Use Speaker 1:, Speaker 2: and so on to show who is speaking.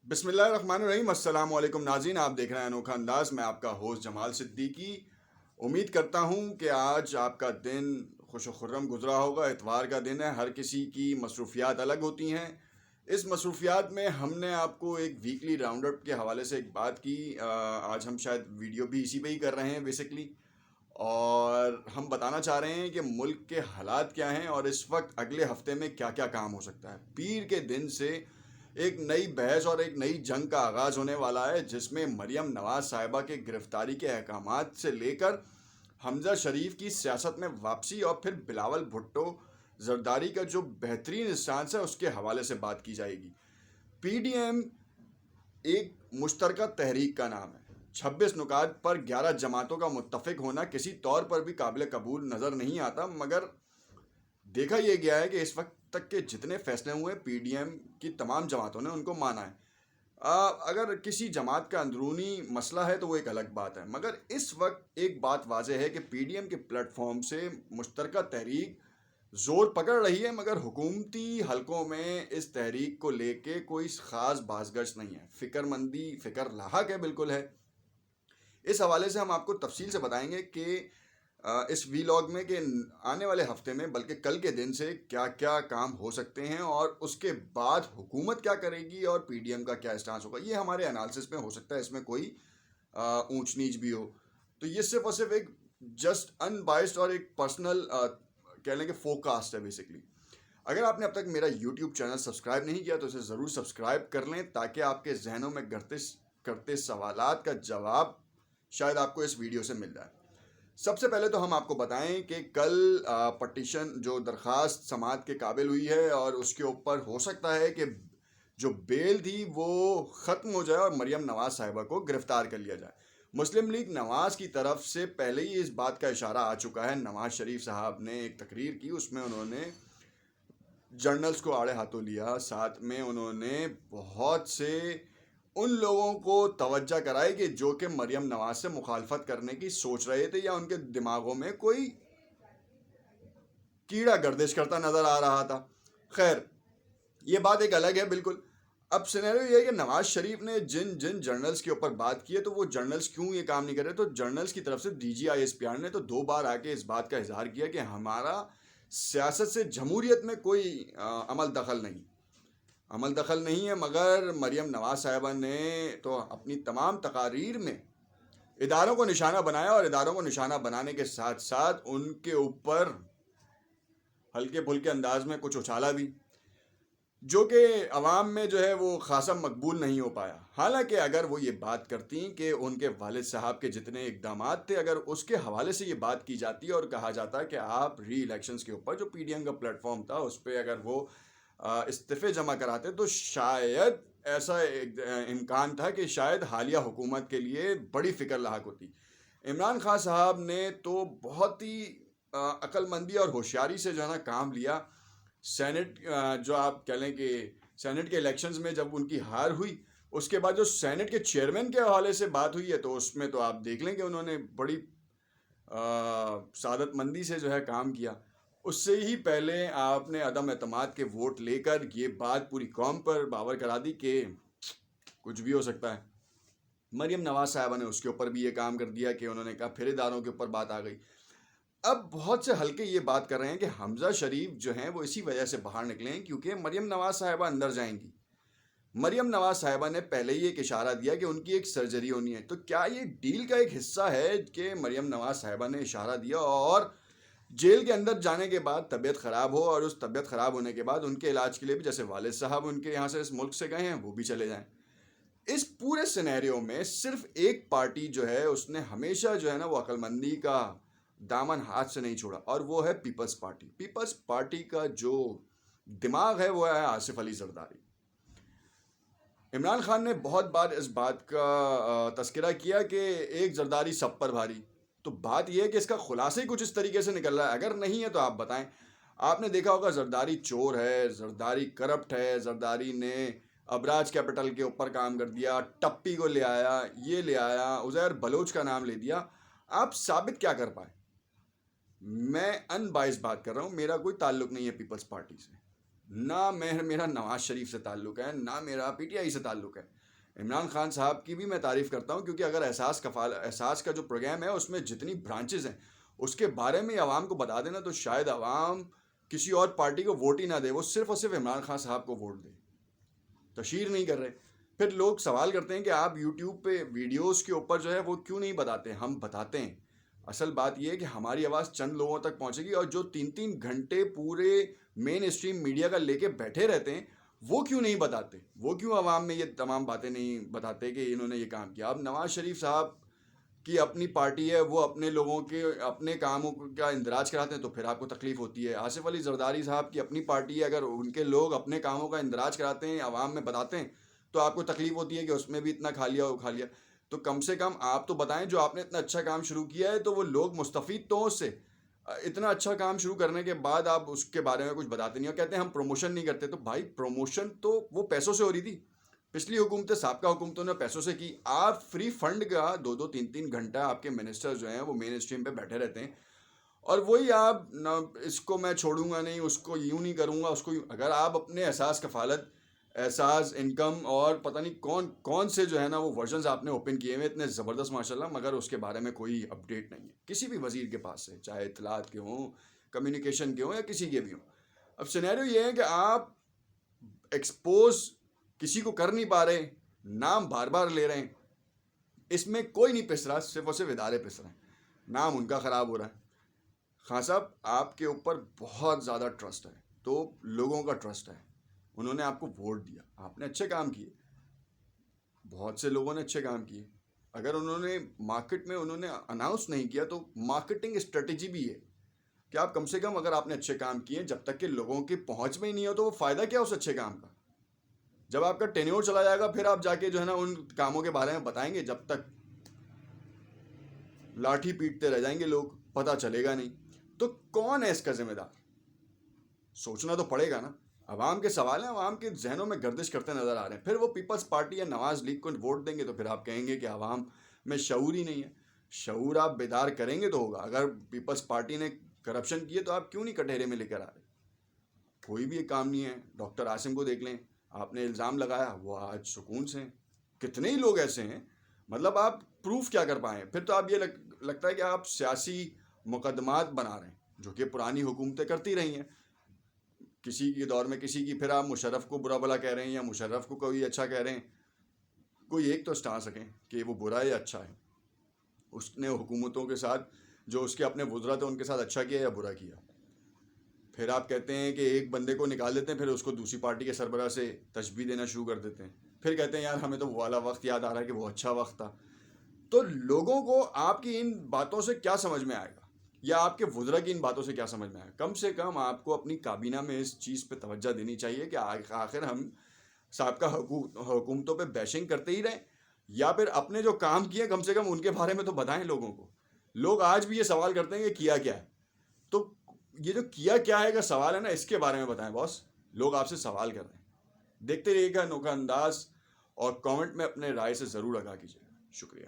Speaker 1: بسم اللہ الرحمن الرحیم۔ السلام علیکم ناظرین، آپ دیکھ رہے ہیں انوکھا انداز۔ میں آپ کا ہوسٹ جمال صدیقی امید کرتا ہوں کہ آج آپ کا دن خوش و خرم گزرا ہوگا۔ اتوار کا دن ہے، ہر کسی کی مصروفیات الگ ہوتی ہیں۔ اس مصروفیات میں ہم نے آپ کو ایک ویکلی راؤنڈ اپ کے حوالے سے ایک بات کی۔ آج ہم شاید ویڈیو بھی اسی پہ ہی کر رہے ہیں بیسکلی، اور ہم بتانا چاہ رہے ہیں کہ ملک کے حالات کیا ہیں اور اس وقت اگلے ہفتے میں کیا کیا کام ہو سکتا ہے۔ پیر کے دن سے ایک نئی بحث اور ایک نئی جنگ کا آغاز ہونے والا ہے، جس میں مریم نواز صاحبہ کے گرفتاری کے احکامات سے لے کر حمزہ شریف کی سیاست میں واپسی اور پھر بلاول بھٹو زرداری کا جو بہترین اسٹانس ہے اس کے حوالے سے بات کی جائے گی۔ پی ڈی ایم ایک مشترکہ تحریک کا نام ہے۔ 26 نکات پر 11 جماعتوں کا متفق ہونا کسی طور پر بھی قابل قبول نظر نہیں آتا، مگر دیکھا یہ گیا ہے کہ اس وقت تک کے جتنے فیصلے ہوئے پی ڈی ایم کی تمام جماعتوں نے ان کو مانا ہے۔ اگر کسی جماعت کا اندرونی مسئلہ ہے تو وہ ایک الگ بات ہے، مگر اس وقت ایک بات واضح ہے کہ پی ڈی ایم کے پلیٹ فارم سے مشترکہ تحریک زور پکڑ رہی ہے، مگر حکومتی حلقوں میں اس تحریک کو لے کے کوئی خاص باز گشت نہیں ہے۔ فکر مندی فکر لاحق ہے، بالکل ہے۔ اس حوالے سے ہم آپ کو تفصیل سے بتائیں گے کہ اس ویلاگ میں کہ آنے والے ہفتے میں بلکہ کل کے دن سے کیا کیا کام ہو سکتے ہیں، اور اس کے بعد حکومت کیا کرے گی اور پی ڈی ایم کا کیا اسٹانس ہوگا۔ یہ ہمارے انالیسس میں ہو سکتا ہے، اس میں کوئی اونچ نیچ بھی ہو، تو یہ صرف اور صرف ایک جسٹ ان بائسڈ اور ایک پرسنل کہہ لیں کہ فوکاسٹ ہے بیسکلی۔ اگر آپ نے اب تک میرا یوٹیوب چینل سبسکرائب نہیں کیا تو اسے ضرور سبسکرائب کر لیں، تاکہ آپ کے ذہنوں میں کرتے سوالات کا جواب شاید آپ کو اس ویڈیو سے مل جائے۔ سب سے پہلے تو ہم آپ کو بتائیں کہ کل پٹیشن جو درخواست سماعت کے قابل ہوئی ہے، اور اس کے اوپر ہو سکتا ہے کہ جو بیل تھی وہ ختم ہو جائے اور مریم نواز صاحبہ کو گرفتار کر لیا جائے۔ مسلم لیگ نواز کی طرف سے پہلے ہی اس بات کا اشارہ آ چکا ہے۔ نواز شریف صاحب نے ایک تقریر کی، اس میں انہوں نے جرنلز کو آڑے ہاتھوں لیا، ساتھ میں انہوں نے بہت سے ان لوگوں کو توجہ کرائی کہ جو کہ مریم نواز سے مخالفت کرنے کی سوچ رہے تھے، یا ان کے دماغوں میں کوئی کیڑا گردش کرتا نظر آ رہا تھا۔ خیر، یہ بات ایک الگ ہے بالکل۔ اب سینیریو یہ ہے کہ نواز شریف نے جن جرنلز کے اوپر بات کی ہے، تو وہ جرنلز کیوں یہ کام نہیں کر رہے؟ تو جرنلز کی طرف سے D G I S P R نے تو 2 بار آ کے اس بات کا اظہار کیا کہ ہمارا سیاست سے جمہوریت میں کوئی عمل دخل نہیں ہے، مگر مریم نواز صاحبہ نے تو اپنی تمام تقاریر میں اداروں کو نشانہ بنایا، اور اداروں کو نشانہ بنانے کے ساتھ ساتھ ان کے اوپر ہلکے پھلکے انداز میں کچھ اچھالا بھی، جو کہ عوام میں جو ہے وہ خاصا مقبول نہیں ہو پایا۔ حالانکہ اگر وہ یہ بات کرتی کہ ان کے والد صاحب کے جتنے اقدامات تھے، اگر اس کے حوالے سے یہ بات کی جاتی اور کہا جاتا کہ آپ ری الیکشنز کے اوپر جو پی ڈی ایم کا پلیٹ فارم تھا اس پہ اگر وہ استعفے جمع کراتے، تو شاید ایسا امکان تھا کہ شاید حالیہ حکومت کے لیے بڑی فکر لاحق ہوتی۔ عمران خان صاحب نے تو بہت ہی عقل مندی اور ہوشیاری سے جو ہے نا کام لیا۔ سینٹ جو آپ کہہ لیں کہ سینٹ کے الیکشنز میں جب ان کی ہار ہوئی، اس کے بعد جو سینٹ کے چیئرمین کے حوالے سے بات ہوئی ہے، تو اس میں تو آپ دیکھ لیں کہ انہوں نے بڑی سعادت مندی سے جو ہے کام کیا۔ اس سے ہی پہلے آپ نے عدم اعتماد کے ووٹ لے کر یہ بات پوری قوم پر باور کرا دی کہ کچھ بھی ہو سکتا ہے۔ مریم نواز صاحبہ نے اس کے اوپر بھی یہ کام کر دیا کہ انہوں نے کہا، پھر اداروں کے اوپر بات آ گئی۔ اب بہت سے حلقے یہ بات کر رہے ہیں کہ حمزہ شریف جو ہیں وہ اسی وجہ سے باہر نکلے ہیں کیونکہ مریم نواز صاحبہ اندر جائیں گی۔ مریم نواز صاحبہ نے پہلے ہی ایک اشارہ دیا کہ ان کی ایک سرجری ہونی ہے۔ تو کیا یہ ڈیل کا ایک حصہ ہے کہ مریم نواز صاحبہ نے اشارہ دیا اور جیل کے اندر جانے کے بعد طبیعت خراب ہو، اور اس طبیعت خراب ہونے کے بعد ان کے علاج کے لیے بھی جیسے والد صاحب ان کے یہاں سے اس ملک سے گئے ہیں وہ بھی چلے جائیں؟ اس پورے سینیریو میں صرف ایک پارٹی جو ہے اس نے ہمیشہ جو ہے نا وہ عقل مندی کا دامن ہاتھ سے نہیں چھوڑا، اور وہ ہے پیپلز پارٹی۔ پیپلز پارٹی کا جو دماغ ہے وہ ہے آصف علی زرداری۔ عمران خان نے بہت بار اس بات کا تذکرہ کیا کہ ایک زرداری سب پر بھاری۔ تو بات یہ ہے کہ اس کا خلاصہ ہی کچھ اس طریقے سے نکل رہا ہے۔ اگر نہیں ہے تو آپ بتائیں۔ آپ نے دیکھا ہوگا زرداری چور ہے، زرداری کرپٹ ہے، زرداری نے ابراج کیپٹل کے اوپر کام کر دیا، ٹپی کو لے آیا، یہ لے آیا، عزیر بلوچ کا نام لے دیا۔ آپ ثابت کیا کر پائے؟ میں ان بائس بات کر رہا ہوں، میرا کوئی تعلق نہیں ہے پیپلز پارٹی سے، نہ میرا نواز شریف سے تعلق ہے، نہ میرا پی ٹی آئی سے تعلق ہے. عمران خان صاحب کی بھی میں تعریف کرتا ہوں، کیونکہ اگر احساس کا جو پروگرام ہے اس میں جتنی برانچز ہیں اس کے بارے میں عوام کو بتا دینا، تو شاید عوام کسی اور پارٹی کو ووٹ ہی نہ دے، وہ صرف اور صرف عمران خان صاحب کو ووٹ دے. تشہیر نہیں کر رہے. پھر لوگ سوال کرتے ہیں کہ آپ یوٹیوب پہ ویڈیوز کے اوپر جو ہے وہ کیوں نہیں بتاتے. ہم بتاتے ہیں. اصل بات یہ ہے کہ ہماری آواز چند لوگوں تک پہنچے گی، اور جو 3 گھنٹے پورے مین اسٹریم میڈیا کا لے کے بیٹھے رہتے ہیں وہ کیوں نہیں بتاتے، وہ کیوں عوام میں یہ تمام باتیں نہیں بتاتے کہ انہوں نے یہ کام کیا. اب نواز شریف صاحب کی اپنی پارٹی ہے، وہ اپنے لوگوں کے اپنے کاموں کا اندراج کراتے ہیں تو پھر آپ کو تکلیف ہوتی ہے. آصف علی زرداری صاحب کی اپنی پارٹی ہے، اگر ان کے لوگ اپنے کاموں کا اندراج کراتے ہیں، عوام میں بتاتے ہیں، تو آپ کو تکلیف ہوتی ہے کہ اس میں بھی اتنا کھا لیا وہ کھا لیا. تو کم سے کم آپ تو بتائیں، جو آپ نے اتنا اچھا کام شروع کیا ہے تو وہ لوگ مستفید تو اس سے. اتنا اچھا کام شروع کرنے کے بعد آپ اس کے بارے میں کچھ بتاتے نہیں، اور کہتے ہیں ہم پروموشن نہیں کرتے. تو بھائی پروموشن تو وہ پیسوں سے ہو رہی تھی. پچھلی حکومتیں، سابقہ حکومتوں نے پیسوں سے کی. آپ فری فنڈ کا 2-3 گھنٹہ آپ کے منسٹر جو ہیں وہ مین اسٹریم پہ بیٹھے رہتے ہیں، اور وہی آپ اس کو میں چھوڑوں گا نہیں، اس کو یوں نہیں کروں گا، اس کو اگر آپ اپنے احساس کفالت، احساس انکم اور پتہ نہیں کون سے جو ہے نا وہ ورژنز آپ نے اوپن کیے ہوئے اتنے زبردست ماشاءاللہ، مگر اس کے بارے میں کوئی اپڈیٹ نہیں ہے کسی بھی وزیر کے پاس سے، چاہے اطلاعات کے ہوں، کمیونیکیشن کے ہوں، یا کسی کے بھی ہوں. اب سینیریو یہ ہے کہ آپ ایکسپوز کسی کو کر نہیں پا رہے، نام بار بار لے رہے ہیں. اس میں کوئی نہیں پس رہا، صرف اور صرف ادارے پس رہے ہیں. نام ان کا خراب ہو رہا ہے. خان صاحب آپ کے اوپر بہت زیادہ ٹرسٹ ہے، تو لوگوں کا ٹرسٹ ہے. انہوں نے آپ کو ووٹ دیا، آپ نے اچھے کام کیے. بہت سے لوگوں نے اچھے کام کیے. اگر انہوں نے مارکیٹ میں انہوں نے اناؤنس نہیں کیا تو مارکیٹنگ اسٹریٹجی بھی ہے کہ آپ کم سے کم اگر آپ نے اچھے کام کیے، جب تک کہ لوگوں کی پہنچ میں ہی نہیں ہو تو وہ فائدہ کیا اس اچھے کام کا. جب آپ کا ٹینیور چلا جائے گا پھر آپ جا کے جو ہے نا ان کاموں کے بارے میں بتائیں گے. جب تک لاٹھی پیٹتے رہ جائیں گے لوگ، پتہ چلے گا نہیں. تو کون ہے اس کا ذمہ دار؟ سوچنا تو پڑے گا نا. عوام کے سوال ہیں، عوام کے ذہنوں میں گردش کرتے نظر آ رہے ہیں. پھر وہ پیپلز پارٹی یا نواز لیگ کو ووٹ دیں گے تو پھر آپ کہیں گے کہ عوام میں شعور ہی نہیں ہے. شعور آپ بیدار کریں گے تو ہوگا. اگر پیپلز پارٹی نے کرپشن کیے تو آپ کیوں نہیں کٹہرے میں لے کر آ رہے؟ کوئی بھی ایک کام نہیں ہے. ڈاکٹر عاصم کو دیکھ لیں، آپ نے الزام لگایا، وہ آج سکون سے ہیں. کتنے ہی لوگ ایسے ہیں، مطلب آپ پروف کیا کر پائیں؟ پھر تو آپ یہ لگتا ہے کہ آپ سیاسی مقدمات بنا رہے ہیں جو کہ پرانی حکومتیں کرتی رہی ہیں. کسی کے دور میں کسی کی، پھر آپ مشرف کو برا بلا کہہ رہے ہیں یا مشرف کو کوئی اچھا کہہ رہے ہیں. کوئی ایک تو اسٹا سکیں کہ وہ برا ہے یا اچھا ہے. اس نے حکومتوں کے ساتھ جو اس کے اپنے وزراء تھے ان کے ساتھ اچھا کیا یا برا کیا. پھر آپ کہتے ہیں کہ ایک بندے کو نکال دیتے ہیں، پھر اس کو دوسری پارٹی کے سربراہ سے تشبیہ دینا شروع کر دیتے ہیں. پھر کہتے ہیں یار ہمیں تو وہ والا وقت یاد آ رہا ہے کہ وہ اچھا وقت تھا. تو لوگوں کو آپ کی ان باتوں سے کیا سمجھ میں آئے گا، یا آپ کے وزراء کی ان باتوں سے کیا سمجھ میں آئے گا؟ کم سے کم آپ کو اپنی کابینہ میں اس چیز پہ توجہ دینی چاہیے کہ آخر ہم سابقہ حکومتوں پہ بیشنگ کرتے ہی رہیں، یا پھر اپنے جو کام کیے کم سے کم ان کے بارے میں تو بتائیں لوگوں کو. لوگ آج بھی یہ سوال کرتے ہیں کہ کیا کیا ہے. تو یہ جو کیا ہے کا سوال ہے نا، اس کے بارے میں بتائیں باس. لوگ آپ سے سوال کر رہے ہیں. دیکھتے رہیے گا انوکھا انداز، اور کامنٹ میں اپنے رائے سے ضرور آگاہ کیجیے. شکریہ.